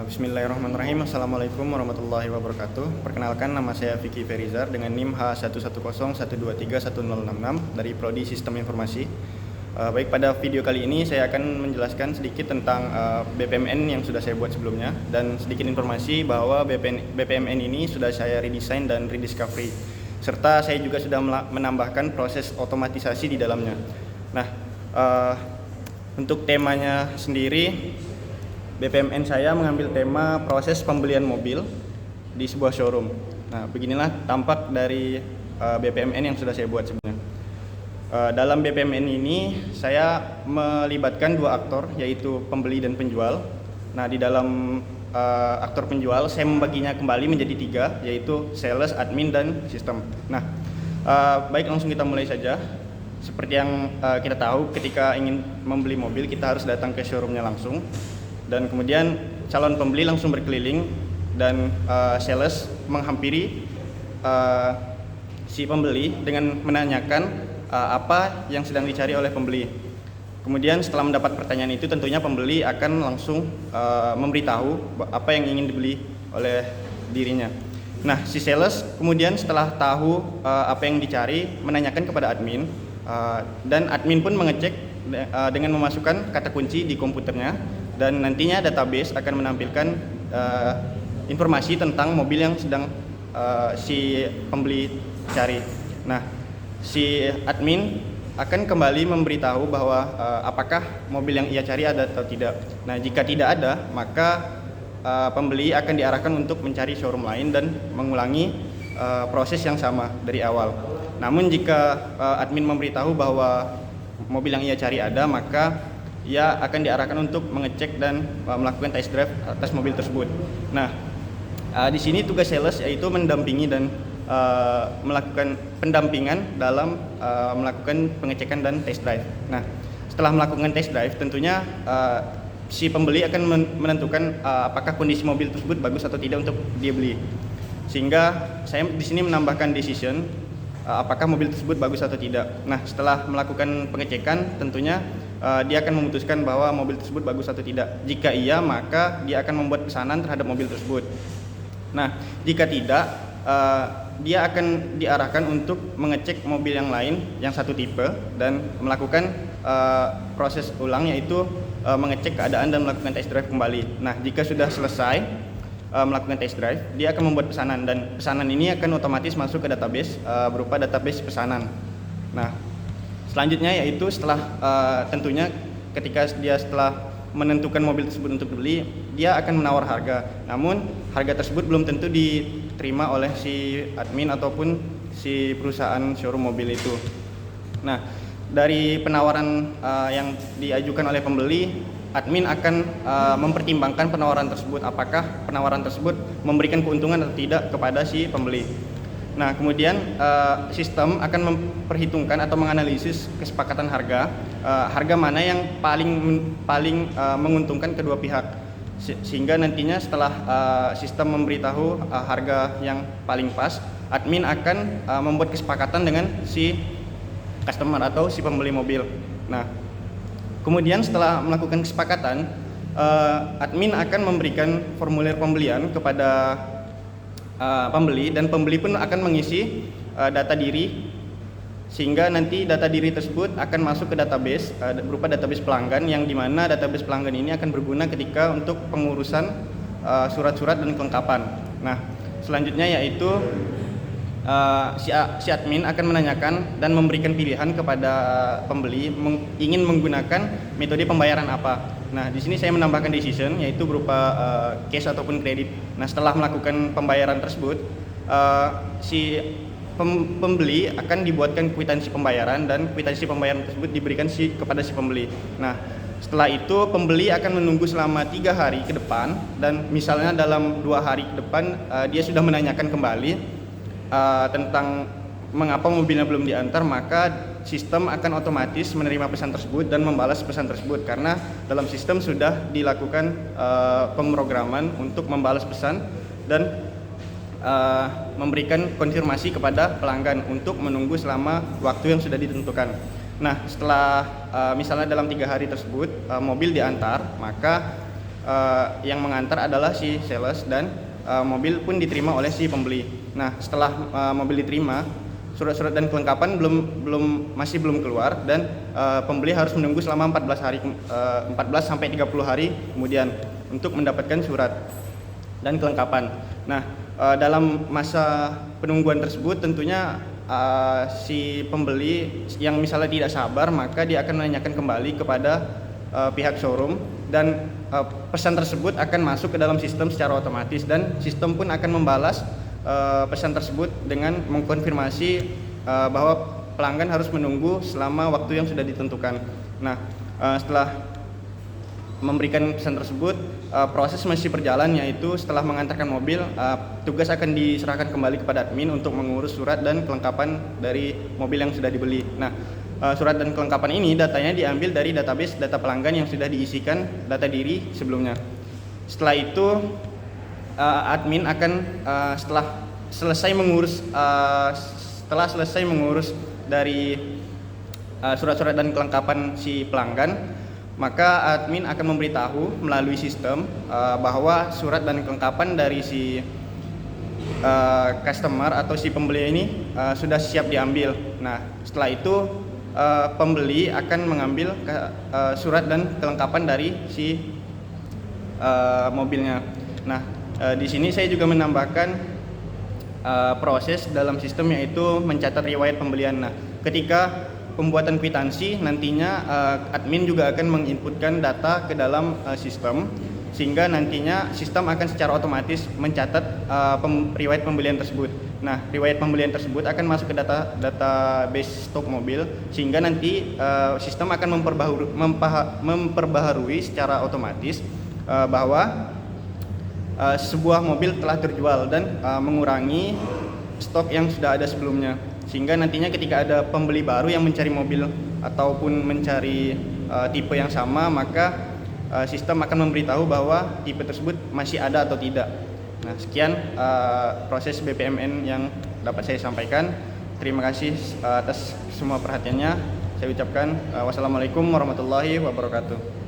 Bismillahirrahmanirrahim. Assalamualaikum warahmatullahi wabarakatuh. Perkenalkan, nama saya Vicky Ferizar dengan NIM H11012310666 dari Prodi Sistem Informasi. Baik, pada video kali ini saya akan menjelaskan sedikit tentang BPMN yang sudah saya buat sebelumnya dan sedikit informasi bahwa BPMN ini sudah saya redesign dan rediscovery, serta saya juga sudah menambahkan proses otomatisasi di dalamnya. Nah, untuk temanya sendiri, BPMN saya mengambil tema proses pembelian mobil di sebuah showroom. Nah, beginilah tampak dari BPMN yang sudah saya buat sebenarnya. Dalam BPMN ini saya melibatkan dua aktor, yaitu pembeli dan penjual. Nah, di dalam aktor penjual saya membaginya kembali menjadi tiga, yaitu sales, admin, dan sistem. Nah, baik, langsung kita mulai saja. Seperti yang kita tahu, ketika ingin membeli mobil kita harus datang ke showroomnya langsung. Dan kemudian calon pembeli langsung berkeliling dan sales menghampiri si pembeli dengan menanyakan apa yang sedang dicari oleh pembeli. Kemudian setelah mendapat pertanyaan itu, tentunya pembeli akan langsung memberitahu apa yang ingin dibeli oleh dirinya. Nah, si sales kemudian setelah tahu apa yang dicari menanyakan kepada admin, dan admin pun mengecek dengan memasukkan kata kunci di komputernya. Dan nantinya database akan menampilkan informasi tentang mobil yang sedang si pembeli cari. Nah, si admin akan kembali memberitahu bahwa apakah mobil yang ia cari ada atau tidak. Nah, jika tidak ada, maka pembeli akan diarahkan untuk mencari showroom lain dan mengulangi proses yang sama dari awal. Namun jika admin memberitahu bahwa mobil yang ia cari ada, maka ia akan diarahkan untuk mengecek dan melakukan test drive atas mobil tersebut. Nah, di sini tugas sales yaitu mendampingi dan melakukan pendampingan dalam melakukan pengecekan dan test drive. Nah, setelah melakukan test drive, tentunya si pembeli akan menentukan apakah kondisi mobil tersebut bagus atau tidak untuk dia beli. Sehingga saya di sini menambahkan decision apakah mobil tersebut bagus atau tidak. Nah, setelah melakukan pengecekan, tentunya dia akan memutuskan bahwa mobil tersebut bagus atau tidak. Jika iya, maka dia akan membuat pesanan terhadap mobil tersebut. Nah, jika tidak, dia akan diarahkan untuk mengecek mobil yang lain yang satu tipe dan melakukan proses ulang, yaitu mengecek keadaan dan melakukan test drive kembali. Nah, jika sudah selesai melakukan test drive, dia akan membuat pesanan dan pesanan ini akan otomatis masuk ke database berupa database pesanan. Nah, selanjutnya yaitu setelah tentunya ketika dia setelah menentukan mobil tersebut untuk dibeli, dia akan menawar harga. Namun harga tersebut belum tentu diterima oleh si admin ataupun si perusahaan showroom mobil itu. Nah, dari penawaran yang diajukan oleh pembeli, admin akan mempertimbangkan penawaran tersebut, apakah penawaran tersebut memberikan keuntungan atau tidak kepada si pembeli. Nah, kemudian sistem akan memperhitungkan atau menganalisis kesepakatan harga, harga mana yang paling menguntungkan kedua pihak, sehingga nantinya setelah sistem memberitahu harga yang paling pas, admin akan membuat kesepakatan dengan si customer atau si pembeli mobil. Nah, kemudian setelah melakukan kesepakatan, admin akan memberikan formulir pembelian kepada pembeli, dan pembeli pun akan mengisi data diri, sehingga nanti data diri tersebut akan masuk ke database berupa database pelanggan, yang dimana database pelanggan ini akan berguna ketika untuk pengurusan surat-surat dan kelengkapan. Nah, selanjutnya yaitu si admin akan menanyakan dan memberikan pilihan kepada pembeli ingin menggunakan metode pembayaran apa. Nah, di sini saya menambahkan decision, yaitu berupa cash ataupun kredit. Nah, setelah melakukan pembayaran tersebut, si pembeli akan dibuatkan kwitansi pembayaran dan kwitansi pembayaran tersebut diberikan kepada si pembeli. Nah, setelah itu pembeli akan menunggu selama 3 hari ke depan, dan misalnya dalam 2 hari ke depan dia sudah menanyakan kembali tentang mengapa mobilnya belum diantar, maka sistem akan otomatis menerima pesan tersebut dan membalas pesan tersebut, karena dalam sistem sudah dilakukan pemrograman untuk membalas pesan dan memberikan konfirmasi kepada pelanggan untuk menunggu selama waktu yang sudah ditentukan. Nah, setelah misalnya dalam 3 hari tersebut mobil diantar, maka yang mengantar adalah si sales dan mobil pun diterima oleh si pembeli. Nah, setelah mobil diterima, surat-surat dan kelengkapan masih belum keluar dan pembeli harus menunggu selama 14 sampai 30 hari kemudian untuk mendapatkan surat dan kelengkapan. Nah, dalam masa penungguan tersebut tentunya si pembeli yang misalnya tidak sabar, maka dia akan menanyakan kembali kepada pihak showroom dan pesan tersebut akan masuk ke dalam sistem secara otomatis dan sistem pun akan membalas pesan tersebut dengan mengkonfirmasi bahwa pelanggan harus menunggu selama waktu yang sudah ditentukan. Nah, setelah memberikan pesan tersebut, proses masih berjalan, yaitu setelah mengantarkan mobil, tugas akan diserahkan kembali kepada admin untuk mengurus surat dan kelengkapan dari mobil yang sudah dibeli. Nah, surat dan kelengkapan ini datanya diambil dari database data pelanggan yang sudah diisikan data diri sebelumnya. Setelah itu admin akan setelah selesai mengurus dari surat-surat dan kelengkapan si pelanggan, maka admin akan memberitahu melalui sistem bahwa surat dan kelengkapan dari si customer atau si pembeli ini sudah siap diambil. Nah, setelah itu pembeli akan mengambil surat dan kelengkapan dari si mobilnya. Nah, di sini saya juga menambahkan proses dalam sistem, yaitu mencatat riwayat pembelian. Nah, ketika pembuatan kwitansi nantinya admin juga akan menginputkan data ke dalam sistem, sehingga nantinya sistem akan secara otomatis mencatat riwayat pembelian tersebut. Nah, riwayat pembelian tersebut akan masuk ke database stok mobil, sehingga nanti sistem akan memperbaharui secara otomatis bahwa sebuah mobil telah terjual dan mengurangi stok yang sudah ada sebelumnya, sehingga nantinya ketika ada pembeli baru yang mencari mobil ataupun mencari tipe yang sama, maka sistem akan memberitahu bahwa tipe tersebut masih ada atau tidak. Nah, sekian proses BPMN yang dapat saya sampaikan. Terima kasih atas semua perhatiannya. Saya ucapkan wassalamualaikum warahmatullahi wabarakatuh.